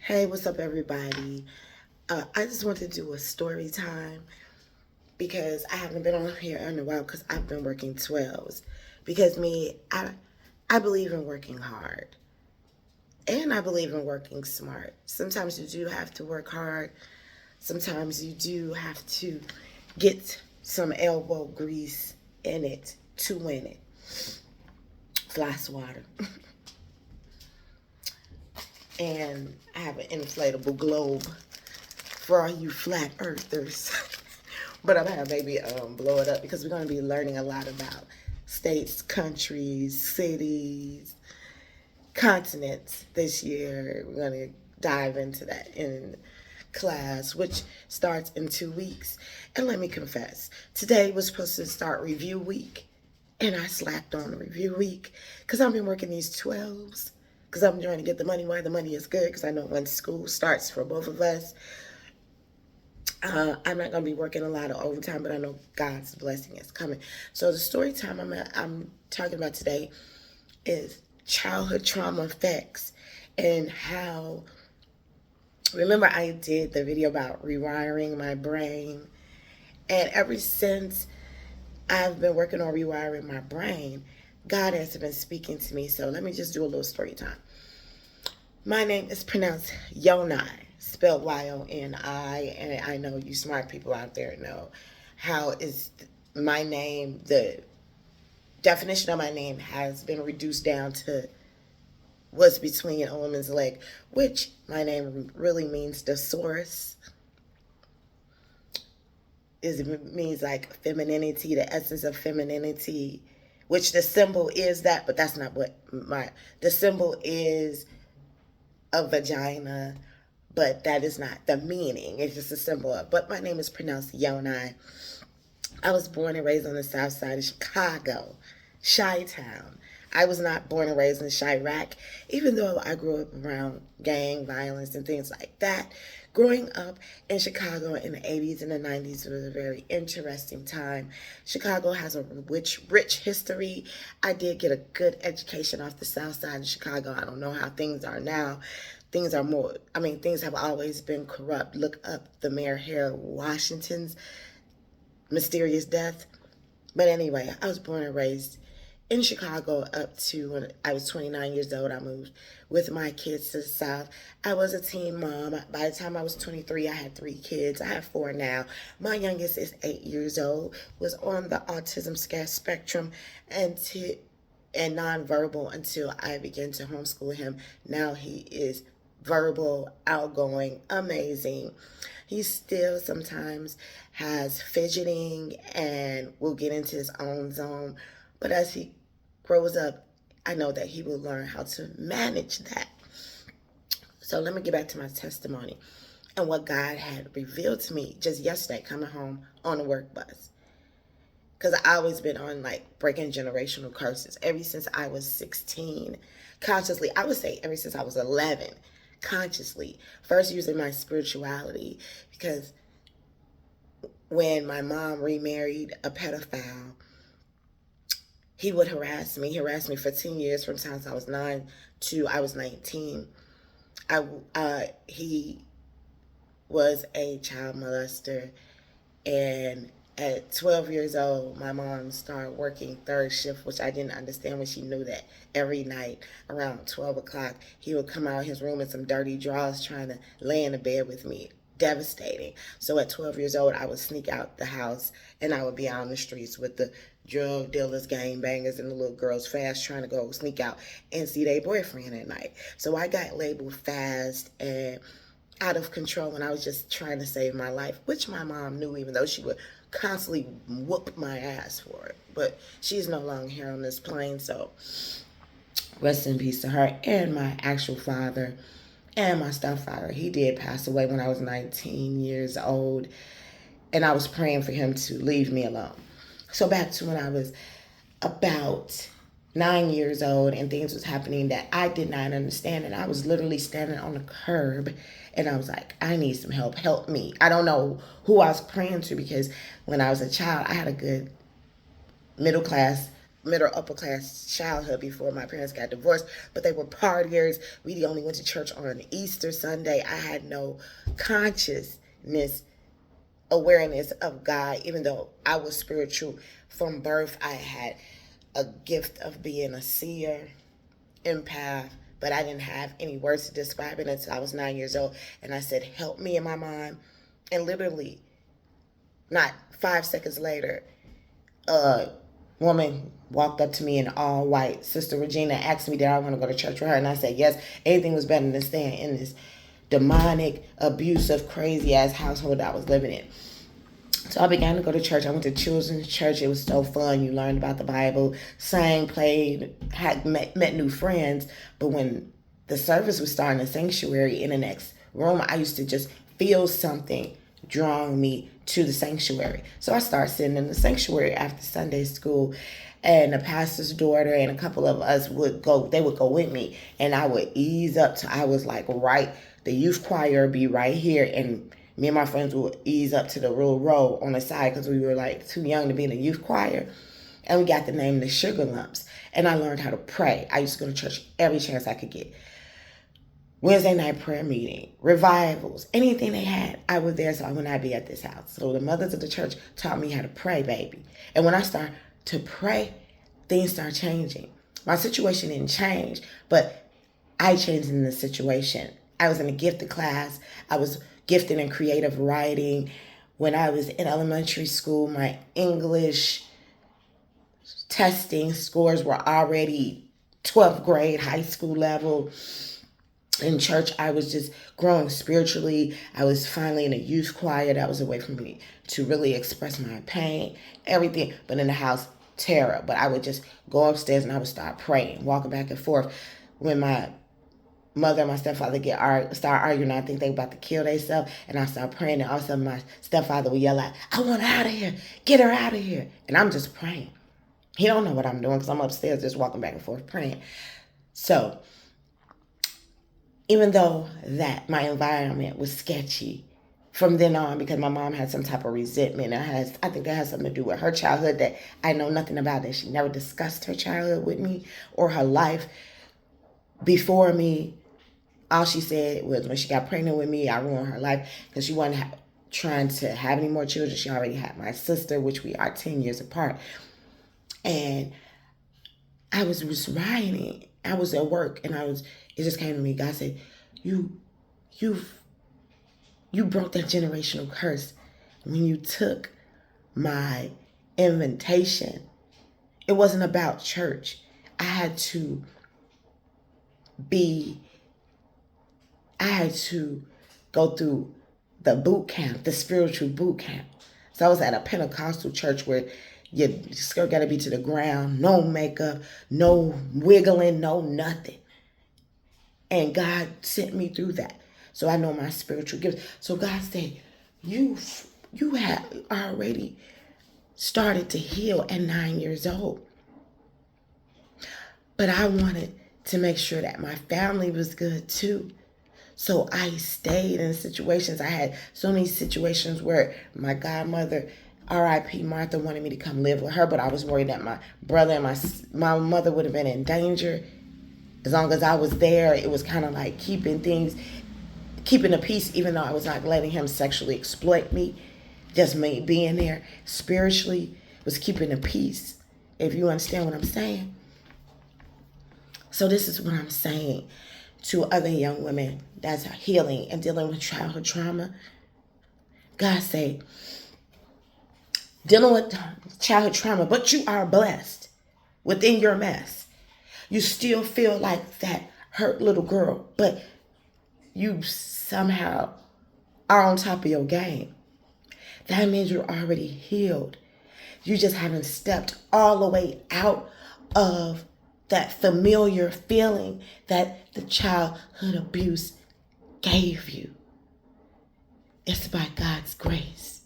Hey, what's up, everybody? I just want to do a story time because I haven't been on here in a while because I've been working 12s. Because I believe in working hard and I believe in working smart. Sometimes you do have to work hard. Sometimes you do have to get some elbow grease in it to win it. Fly swatter. And I have an inflatable globe for all you flat earthers. But I'm gonna maybe blow it up because we're gonna be learning a lot about states, countries, cities, continents this year. We're gonna dive into that in class, which starts in 2 weeks. And let me confess, today was supposed to start review week, and I slacked on the review week because I've been working these 12s because I'm trying to get the money while the money is good because I know when school starts for both of us, I'm not going to be working a lot of overtime, but I know God's blessing is coming. So the story time I'm talking about today is childhood trauma effects and how, remember I did the video about rewiring my brain, and ever since I've been working on rewiring my brain, God has been speaking to me. So let me just do a little story time. My name is pronounced Yonai, spelled Yoni, and I know you smart people out there know how is my name, the definition of my name has been reduced down to what's between a woman's leg, which my name really means the source. It means like femininity, the essence of femininity, which the symbol is that, but that's not what the symbol is a vagina, but that is not the meaning. It's just a symbol of. But my name is pronounced Yonai. I was born and raised on the south side of Chicago, Chi-Town. I was not born and raised in Chirac, even though I grew up around gang violence and things like that. Growing up in Chicago in the 80s and the 90s was a very interesting time. Chicago has a rich history. I did get a good education off the south side of Chicago. I don't know how things are now. Things are more, things have always been corrupt. Look up the Mayor Harold Washington's mysterious death. But anyway, I was born and raised in Chicago up to when I was 29 years old. I moved with my kids to the South. I was a teen mom. By the time I was 23, I had 3 kids. I have 4 now. My youngest is 8 years old, was on the autism spectrum and nonverbal until I began to homeschool him. Now he is verbal, outgoing, amazing. He still sometimes has fidgeting and will get into his own zone. But as he grows up, I know that he will learn how to manage that. So let me get back to my testimony and what God had revealed to me just yesterday coming home on the work bus. Because I always been on like breaking generational curses ever since I was 16. Consciously, I would say ever since I was 11. Consciously, first using my spirituality, because when my mom remarried a pedophile, he would harass me. He harassed me for 10 years from the time I was 9 to I was 19. He was a child molester, and at 12 years old, my mom started working third shift, which I didn't understand when she knew that every night around 12 o'clock, he would come out of his room in some dirty drawers trying to lay in the bed with me. Devastating. So at 12 years old, I would sneak out the house and I would be out on the streets with the drug dealers, gang bangers, and the little girls fast trying to go sneak out and see their boyfriend at night. So I got labeled fast and out of control, and I was just trying to save my life, which my mom knew, even though she would constantly whoop my ass for it. But she's no longer here on this plane, so rest in peace to her and my actual father and my stepfather. He did pass away when I was 19 years old, and I was praying for him to leave me alone. So back to when I was about 9 years old and things was happening that I did not understand, and I was literally standing on the curb and I was like, I need some help me. I don't know who I was praying to, because when I was a child I had a good middle class middle upper class childhood before my parents got divorced, but they were partiers. We only went to church on Easter Sunday. I had no consciousness, awareness of God, even though I was spiritual from birth. I had a gift of being a seer, empath, but I didn't have any words to describe it until I was 9 years old. And I said, help me in my mind. And literally, not 5 seconds later, a woman walked up to me in all white. Sister Regina asked me, did I want to go to church with her? And I said, yes. Anything was better than staying in this demonic, abusive, crazy-ass household I was living in. So I began to go to church. I went to children's church. It was so fun. You learned about the Bible, sang, played, had met new friends. But when the service was starting, the sanctuary in the next room, I used to just feel something drawing me to the sanctuary. So I started sitting in the sanctuary after Sunday school, and the pastor's daughter and a couple of us would go. They would go with me, and I would ease up to, I was like right, the youth choir would be right here, and me and my friends would ease up to the real row on the side because we were like too young to be in the youth choir. And we got the name the Sugar Lumps. And I learned how to pray. I used to go to church every chance I could get. Wednesday night prayer meeting, revivals, anything they had, I was there, so I would not be at this house. So the mothers of the church taught me how to pray, baby. And when I started to pray, things started changing. My situation didn't change, but I changed in the situation. I was in a gifted class. I was gifted in creative writing. When I was in elementary school, my English testing scores were already 12th grade, high school level. In church, I was just growing spiritually. I was finally in a youth choir. That was a way for me to really express my pain, everything. But in the house, terror. But I would just go upstairs and I would start praying, walking back and forth. When my mother and my stepfather start arguing, I think they about to kill themselves, and I start praying, and all of a sudden my stepfather would yell out, I want her out of here, get her out of here. And I'm just praying. He don't know what I'm doing because I'm upstairs just walking back and forth praying. So even though that my environment was sketchy from then on, because my mom had some type of resentment, I think that has something to do with her childhood that I know nothing about, that she never discussed her childhood with me or her life before me. All she said was when she got pregnant with me, I ruined her life because she wasn't trying to have any more children. She already had my sister, which we are 10 years apart. And I was just writing. I was at work, and it just came to me. God said, you broke that generational curse when you took my invitation. It wasn't about church. I had to go through the boot camp, the spiritual boot camp. So I was at a Pentecostal church where your skirt got to be to the ground, no makeup, no wiggling, no nothing. And God sent me through that. So I know my spiritual gifts. So God said, you have already started to heal at 9 years old. But I wanted to make sure that my family was good too. So I stayed in situations. I had so many situations where my godmother, R.I.P. Martha, wanted me to come live with her, but I was worried that my brother and my mother would have been in danger. As long as I was there, it was kind of like keeping the peace, even though I was not letting him sexually exploit me. Just me being there spiritually was keeping the peace, if you understand what I'm saying. So this is what I'm saying to other young women that's healing and dealing with childhood trauma. God say, dealing with childhood trauma, but you are blessed within your mess. You still feel like that hurt little girl, but you somehow are on top of your game. That means you're already healed. You just haven't stepped all the way out of that familiar feeling that the childhood abuse gave you. It's by God's grace.